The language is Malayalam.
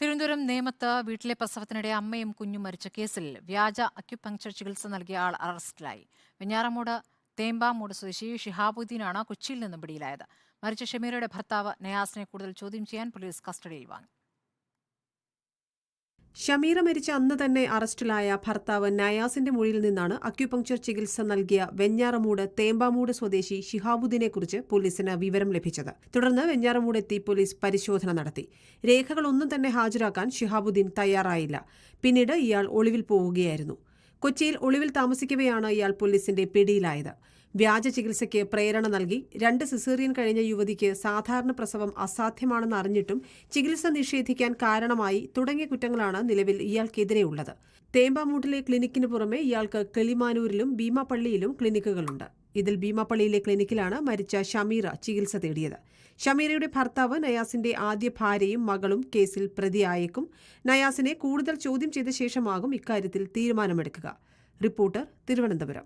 തിരുവനന്തപുരം നേമത്ത് വീട്ടിലെ പ്രസവത്തിനിടെ അമ്മയും കുഞ്ഞും മരിച്ച കേസിൽ വ്യാജ അക്യുപങ്ചർ ചികിത്സ നൽകിയ ആൾ അറസ്റ്റിലായി. വെഞ്ഞാറമൂട് തേമ്പാമൂട് സ്വദേശി ഷിഹാബുദ്ദീനാണ് കൊച്ചിയിൽ നിന്നും പിടിയിലായത്. മരിച്ച ഷമീറയുടെ ഭർത്താവ് നയാസിനെ കൂടുതൽ ചോദ്യം ചെയ്യാൻ പോലീസ് കസ്റ്റഡിയിൽ വാങ്ങി. ഷമീറ മരിച്ച അന്ന് തന്നെ അറസ്റ്റിലായ ഭർത്താവ് നയാസിന്റെ മൊഴിയിൽ നിന്നാണ് അക്യുപങ്ചർ ചികിത്സ നൽകിയ വെഞ്ഞാറമൂട് തേമ്പാമൂട് സ്വദേശി ഷിഹാബുദ്ദീനെക്കുറിച്ച് പോലീസിന് വിവരം ലഭിച്ചത്. തുടർന്ന് വെഞ്ഞാറമൂട് എത്തി പോലീസ് പരിശോധന നടത്തി. രേഖകളൊന്നും തന്നെ ഹാജരാക്കാൻ ഷിഹാബുദ്ദീൻ തയ്യാറായില്ല. പിന്നീട് ഇയാൾ ഒളിവിൽ പോവുകയായിരുന്നു. കൊച്ചിയിൽ ഒളിവിൽ താമസിക്കവെയാണ് ഇയാൾ പോലീസിന്റെ പിടിയിലായത്. വ്യാജ ചികിത്സയ്ക്ക് പ്രേരണ നൽകി 2 സിസേറിയൻ കഴിഞ്ഞ യുവതിക്ക് സാധാരണ പ്രസവം അസാധ്യമാണെന്ന് അറിഞ്ഞിട്ടും ചികിത്സ നിഷേധിക്കാൻ കാരണമായി തുടങ്ങിയ കുറ്റങ്ങളാണ് നിലവിൽ ഇയാൾക്കെതിരെയുള്ളത്. തേമ്പാമൂട്ടിലെ ക്ലിനിക്കിന് പുറമെ ഇയാൾക്ക് കിളിമാനൂരിലും ഭീമാപ്പള്ളിയിലും ക്ലിനിക്കുകളുണ്ട്. ഇതിൽ ഭീമാപ്പള്ളിയിലെ ക്ലിനിക്കിലാണ് മരിച്ച ഷമീറ ചികിത്സ തേടിയത്. ഷമീറയുടെ ഭർത്താവ് നയാസിന്റെ ആദ്യ ഭാര്യയും മകളും കേസിൽ പ്രതിയായേക്കും. നയാസിനെ കൂടുതൽ ചോദ്യം ചെയ്ത ശേഷമാകും ഇക്കാര്യത്തിൽ തീരുമാനമെടുക്കുക. റിപ്പോർട്ടർ, തിരുവനന്തപുരം.